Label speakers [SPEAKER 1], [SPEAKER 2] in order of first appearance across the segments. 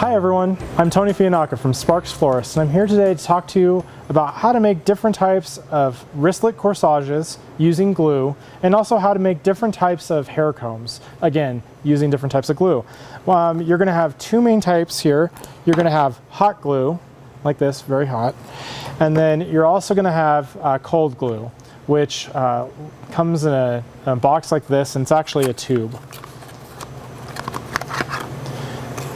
[SPEAKER 1] Hi everyone, I'm Tony Fianacca from Sparks Florists, and I'm here today to talk to you about how to make different types of wristlet corsages using glue, and also how to make different types of hair combs, again, using different types of glue. You're going to have two main types here. You're going to have hot glue, like this, very hot, and then you're also going to have cold glue, which comes in a box like this, and it's actually a tube.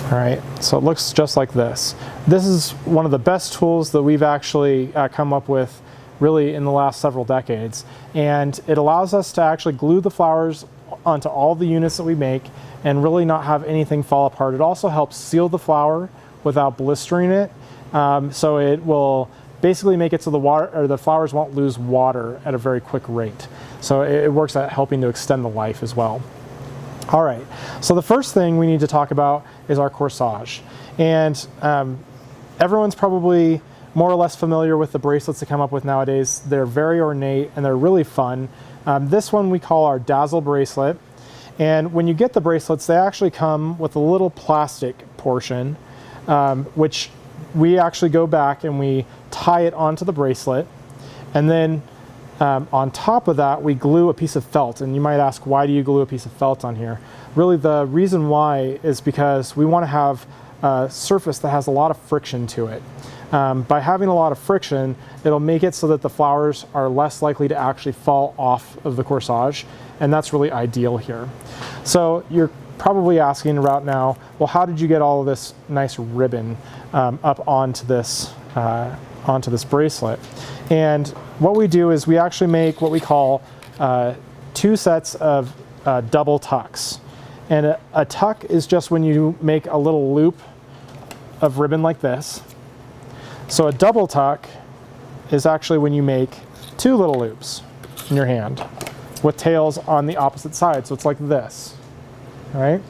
[SPEAKER 1] All right, so it looks just like this. This is one of the best tools that we've actually come up with really in the last several decades. And it allows us to actually glue the flowers onto all the units that we make and really not have anything fall apart. It also helps seal the flower without blistering it. So it will basically make it so the flowers won't lose water at a very quick rate. So it works at helping to extend the life as well. All right, so the first thing we need to talk about is our corsage. And everyone's probably more or less familiar with the bracelets that come up with nowadays. They're very ornate and they're really fun. This one we call our Dazzle bracelet. And when you get the bracelets, they actually come with a little plastic portion, which we actually go back and we tie it onto the bracelet. And then on top of that, we glue a piece of felt. And you might ask, why do you glue a piece of felt on here? Really, the reason why is because we want to have a surface that has a lot of friction to it. By having a lot of friction, it'll make it so that the flowers are less likely to actually fall off of the corsage, and that's really ideal here. So you're probably asking right now, well, how did you get all of this nice ribbon up onto this bracelet? And what we do is we actually make what we call two sets of double tucks. And a tuck is just when you make a little loop of ribbon like this. So a double tuck is actually when you make two little loops in your hand with tails on the opposite side. So it's like this, all right?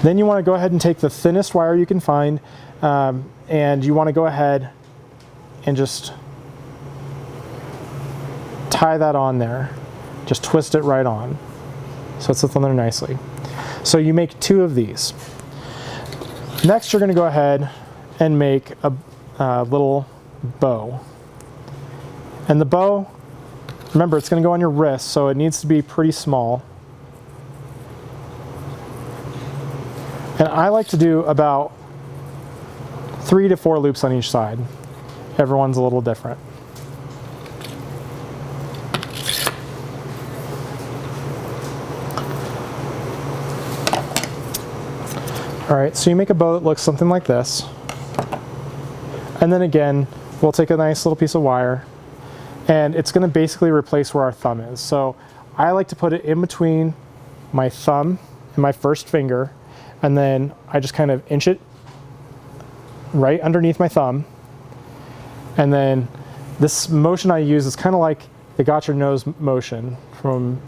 [SPEAKER 1] Then you want to go ahead and take the thinnest wire you can find, and you want to go ahead and just tie that on there. Just twist it right on so it sits on there nicely. So you make two of these. Next, you're going to go ahead and make a little bow. And the bow, remember, it's going to go on your wrist, so it needs to be pretty small. And I like to do about 3 to 4 loops on each side. Everyone's a little different. All right, so you make a bow that looks something like this. And then again, we'll take a nice little piece of wire, and it's going to basically replace where our thumb is. So I like to put it in between my thumb and my first finger, and then I just kind of inch it right underneath my thumb. And then this motion I use is kind of like the got your nose motion from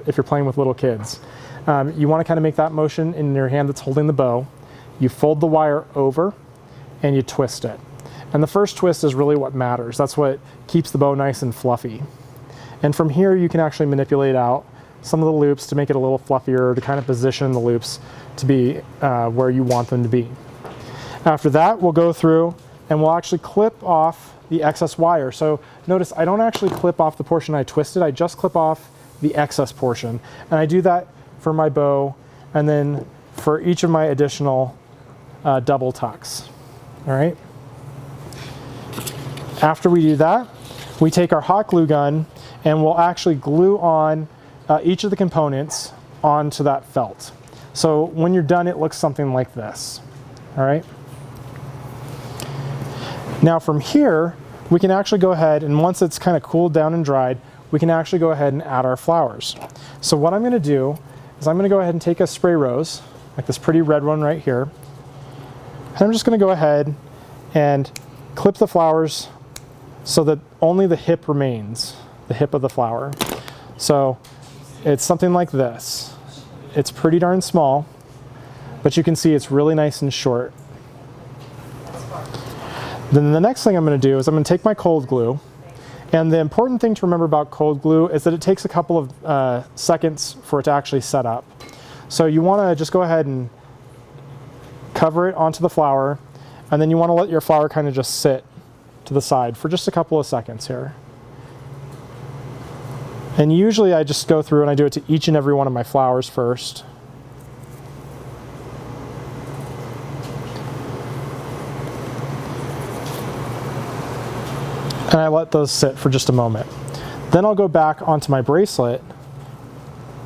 [SPEAKER 1] if you're playing with little kids. You want to kind of make that motion in your hand that's holding the bow. You fold the wire over and you twist it. And the first twist is really what matters. That's what keeps the bow nice and fluffy. And from here you can actually manipulate out some of the loops to make it a little fluffier, to kind of position the loops to be where you want them to be. After that, we'll go through and we'll actually clip off the excess wire. So notice I don't actually clip off the portion I twisted, I just clip off the excess portion. And I do that for my bow and then for each of my additional double tucks. All right. After we do that, we take our hot glue gun and we'll actually glue on each of the components onto that felt. So when you're done, it looks something like this. All right. Now from here, we can actually go ahead, and once it's kind of cooled down and dried, we can actually go ahead and add our flowers. So what I'm going to do is I'm going to go ahead and take a spray rose, like this pretty red one right here, and I'm just going to go ahead and clip the flowers so that only the hip remains, the hip of the flower. So it's something like this. It's pretty darn small, but you can see it's really nice and short. Then the next thing I'm going to do is I'm going to take my cold glue, and the important thing to remember about cold glue is that it takes a couple of seconds for it to actually set up. So you want to just go ahead and cover it onto the flower, and then you want to let your flower kind of just sit to the side for just a couple of seconds here. And usually I just go through and I do it to each and every one of my flowers first. And I let those sit for just a moment. Then I'll go back onto my bracelet,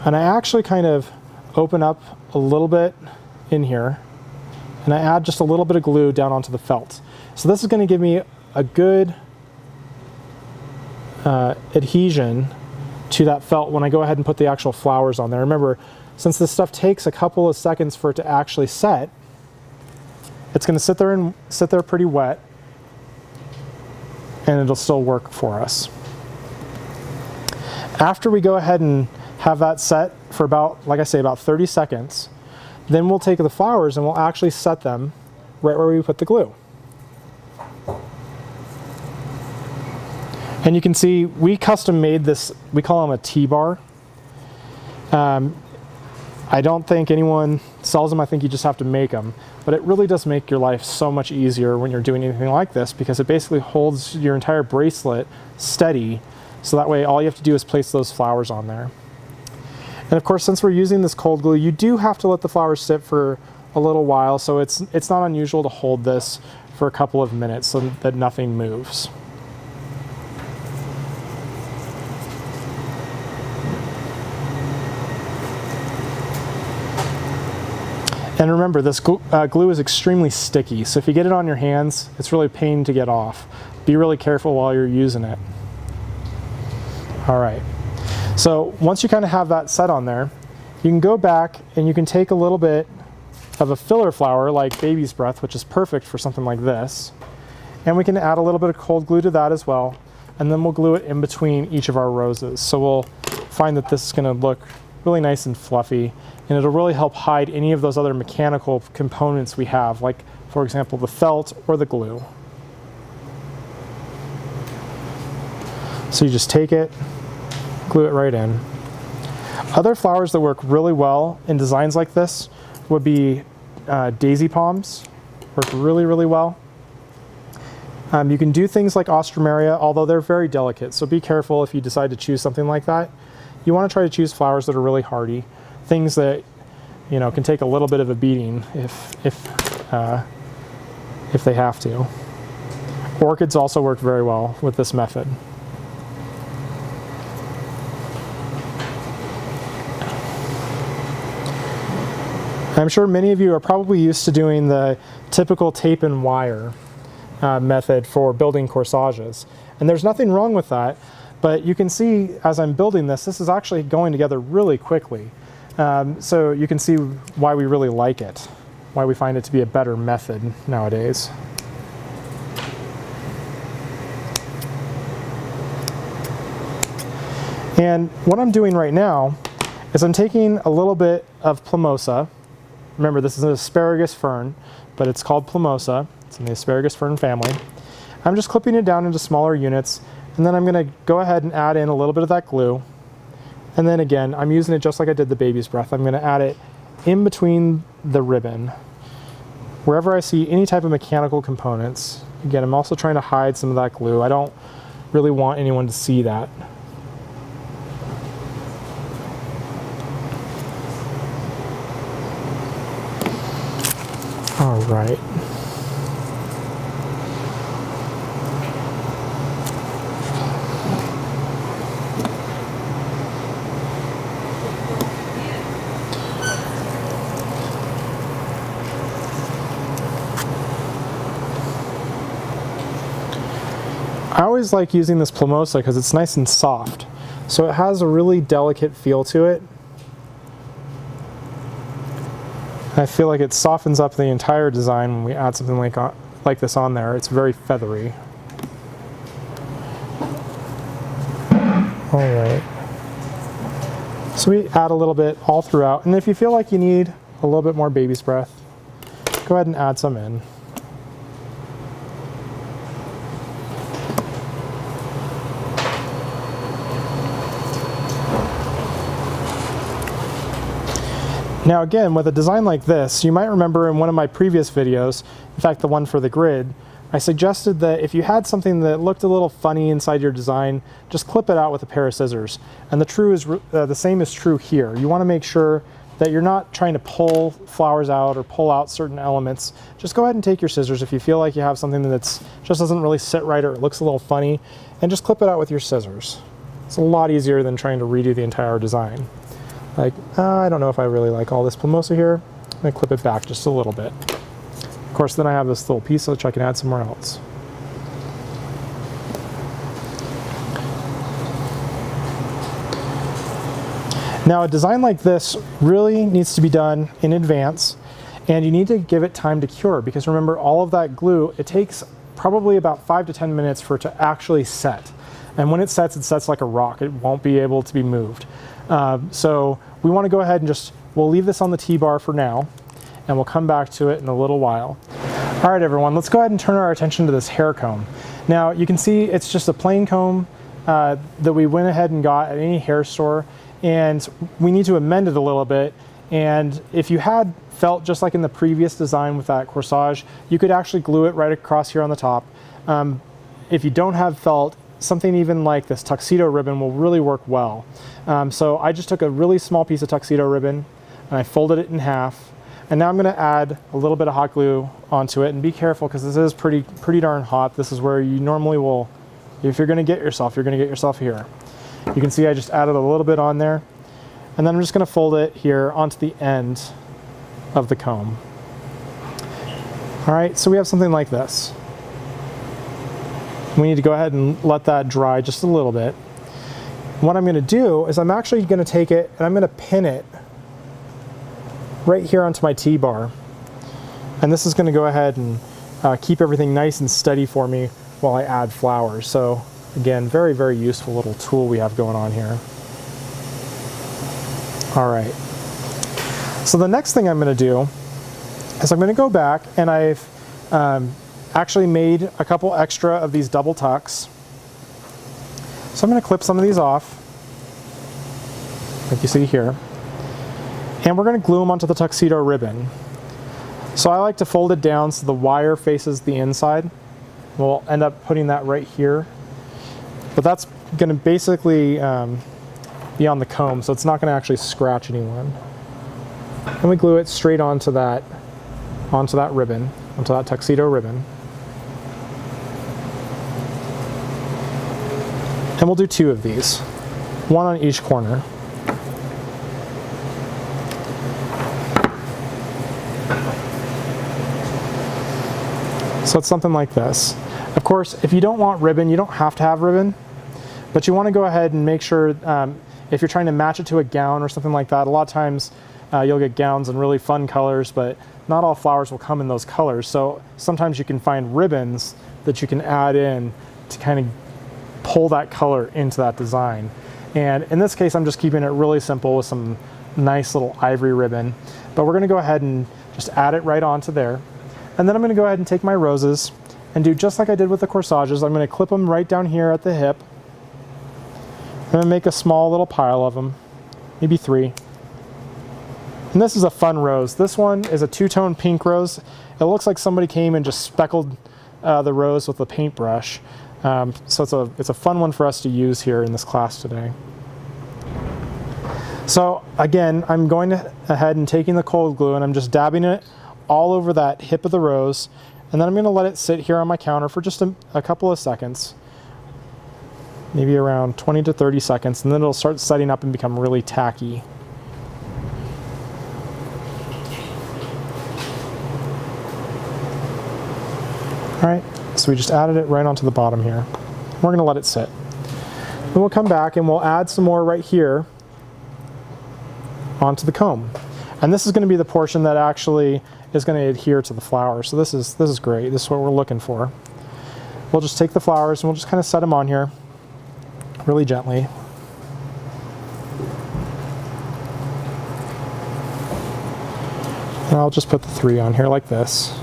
[SPEAKER 1] and I actually kind of open up a little bit in here, and I add just a little bit of glue down onto the felt. So this is going to give me a good adhesion to that felt when I go ahead and put the actual flowers on there. Remember, since this stuff takes a couple of seconds for it to actually set, it's going to sit there pretty wet, and it'll still work for us. After we go ahead and have that set for about, like I say, about 30 seconds, then we'll take the flowers and we'll actually set them right where we put the glue. And you can see we custom made this, we call them a T-bar. I don't think anyone sells them, I think you just have to make them. But it really does make your life so much easier when you're doing anything like this, because it basically holds your entire bracelet steady, so that way all you have to do is place those flowers on there. And of course, since we're using this cold glue, you do have to let the flowers sit for a little while, so it's not unusual to hold this for a couple of minutes so that nothing moves. And remember, this glue is extremely sticky, so if you get it on your hands, it's really a pain to get off. Be really careful while you're using it. All right, so once you kind of have that set on there, you can go back and you can take a little bit of a filler flower like baby's breath, which is perfect for something like this, and we can add a little bit of cold glue to that as well, and then we'll glue it in between each of our roses. So we'll find that this is going to look really nice and fluffy, and it'll really help hide any of those other mechanical components we have, like, for example, the felt or the glue. So you just take it, glue it right in. Other flowers that work really well in designs like this would be daisy palms. Work really, really well. You can do things like ostromeria, although they're very delicate, so be careful if you decide to choose something like that. You want to try to choose flowers that are really hardy, things that, you know, can take a little bit of a beating if they have to. Orchids also work very well with this method. I'm sure many of you are probably used to doing the typical tape and wire method for building corsages. And there's nothing wrong with that, but you can see as I'm building this is actually going together really quickly. So you can see why we really like it, why we find it to be a better method nowadays. And what I'm doing right now is I'm taking a little bit of plumosa. Remember, this is an asparagus fern, but it's called plumosa. It's in the asparagus fern family. I'm just clipping it down into smaller units, and then I'm going to go ahead and add in a little bit of that glue. And then again, I'm using it just like I did the baby's breath. I'm going to add it in between the ribbon. Wherever I see any type of mechanical components, again, I'm also trying to hide some of that glue. I don't really want anyone to see that. All right. I always like using this plumosa because it's nice and soft. So it has a really delicate feel to it. I feel like it softens up the entire design when we add something like this on there. It's very feathery. All right. So we add a little bit all throughout, and if you feel like you need a little bit more baby's breath, go ahead and add some in. Now again, with a design like this, you might remember in one of my previous videos, in fact the one for the grid, I suggested that if you had something that looked a little funny inside your design, just clip it out with a pair of scissors. And the same is true here. You want to make sure that you're not trying to pull flowers out or pull out certain elements. Just go ahead and take your scissors if you feel like you have something that's just doesn't really sit right or it looks a little funny, and just clip it out with your scissors. It's a lot easier than trying to redo the entire design. Like, I don't know if I really like all this plumosa here. I'm gonna clip it back just a little bit. Of course, then I have this little piece which I can add somewhere else. Now, a design like this really needs to be done in advance, and you need to give it time to cure, because remember, all of that glue, it takes probably about 5 to 10 minutes for it to actually set. And when it sets like a rock. It won't be able to be moved. So we want to go ahead and we'll leave this on the T-bar for now, and we'll come back to it in a little while. All right, everyone, let's go ahead and turn our attention to this hair comb. Now, you can see it's just a plain comb that we went ahead and got at any hair store, and we need to amend it a little bit. And if you had felt just like in the previous design with that corsage, you could actually glue it right across here on the top. If you don't have felt, something even like this tuxedo ribbon will really work well. So I just took a really small piece of tuxedo ribbon and I folded it in half. And now I'm going to add a little bit of hot glue onto it, and be careful because this is pretty darn hot. This is where you normally will, if you're going to get yourself, you're going to get yourself here. You can see I just added a little bit on there, and then I'm just going to fold it here onto the end of the comb. All right, so we have something like this. We need to go ahead and let that dry just a little bit. What I'm going to do is I'm actually going to take it and I'm going to pin it right here onto my T-bar. And this is going to go ahead and keep everything nice and steady for me while I add flowers. So again, very, very useful little tool we have going on here. All right. So the next thing I'm going to do is I'm going to go back, and I've actually made a couple extra of these double tucks. So I'm going to clip some of these off, like you see here. And we're going to glue them onto the tuxedo ribbon. So I like to fold it down so the wire faces the inside. We'll end up putting that right here. But that's going to basically be on the comb, so it's not going to actually scratch anyone. And we glue it straight onto that ribbon, onto that tuxedo ribbon. And we'll do 2 of these, one on each corner. So it's something like this. Of course, if you don't want ribbon, you don't have to have ribbon, but you want to go ahead and make sure if you're trying to match it to a gown or something like that, a lot of times you'll get gowns in really fun colors, but not all flowers will come in those colors. So sometimes you can find ribbons that you can add in to kind of pull that color into that design. And in this case, I'm just keeping it really simple with some nice little ivory ribbon, but we're going to go ahead and just add it right onto there. And then I'm going to go ahead and take my roses and do just like I did with the corsages. I'm going to clip them right down here at the hip. I'm going to make a small little pile of them, maybe 3. And this is a fun rose. This one is a 2-tone pink rose. It looks like somebody came and just speckled the rose with a paintbrush. So it's a fun one for us to use here in this class today. So again, I'm going ahead and taking the cold glue and I'm just dabbing it all over that hip of the rose, and then I'm going to let it sit here on my counter for just a couple of seconds, maybe around 20 to 30 seconds, and then it'll start setting up and become really tacky. All right, so we just added it right onto the bottom here. We're going to let it sit. Then we'll come back and we'll add some more right here onto the comb. And this is going to be the portion that actually is going to adhere to the flower. So this is great. This is what we're looking for. We'll just take the flowers and we'll just kind of set them on here really gently. And I'll just put the 3 on here like this.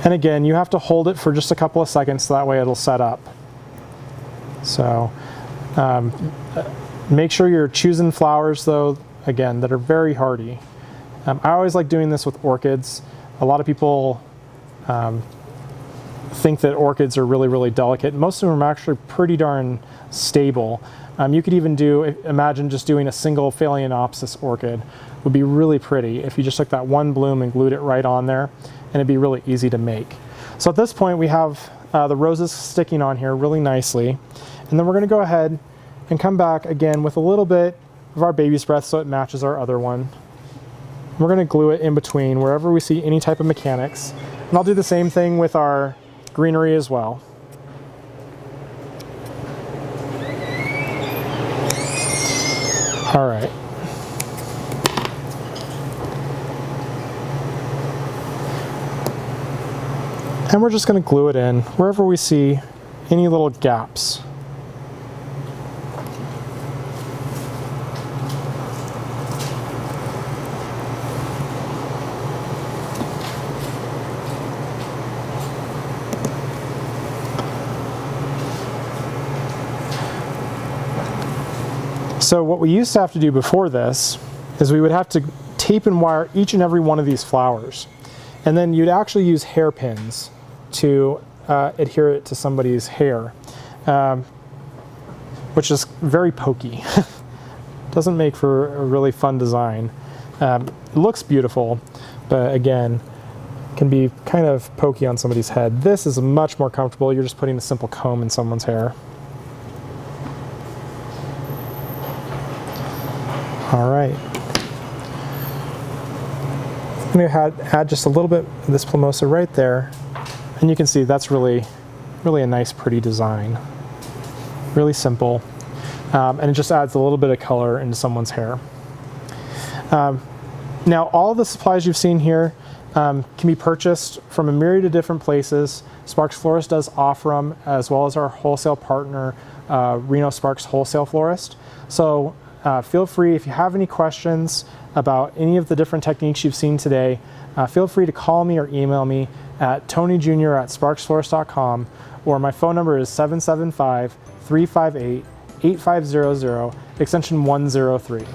[SPEAKER 1] And again, you have to hold it for just a couple of seconds so that way it'll set up. So make sure you're choosing flowers though, again, that are very hardy. I always like doing this with orchids. A lot of people think that orchids are really, really delicate. Most of them are actually pretty darn stable. You could even imagine just doing a single Phalaenopsis orchid would be really pretty if you just took that one bloom and glued it right on there, and it'd be really easy to make. So at this point we have the roses sticking on here really nicely, and then we're going to go ahead and come back again with a little bit of our baby's breath so it matches our other one. We're going to glue it in between wherever we see any type of mechanics, and I'll do the same thing with our greenery as well. All right. And we're just going to glue it in wherever we see any little gaps. So what we used to have to do before this is we would have to tape and wire each and every one of these flowers. And then you'd actually use hairpins to adhere it to somebody's hair, which is very pokey. Doesn't make for a really fun design. It looks beautiful, but again, can be kind of pokey on somebody's head. This is much more comfortable. You're just putting a simple comb in someone's hair. All right. I'm going to add just a little bit of this Plumosa right there, and you can see that's really a nice, pretty design. Really simple, and it just adds a little bit of color into someone's hair. Now, all the supplies you've seen here can be purchased from a myriad of different places. Sparks Florist does offer them, as well as our wholesale partner, Reno Sparks Wholesale Florist. So feel free, if you have any questions about any of the different techniques you've seen today, feel free to call me or email me at tonyjr@sparksflorist.com, or my phone number is 775-358-8500, extension 103.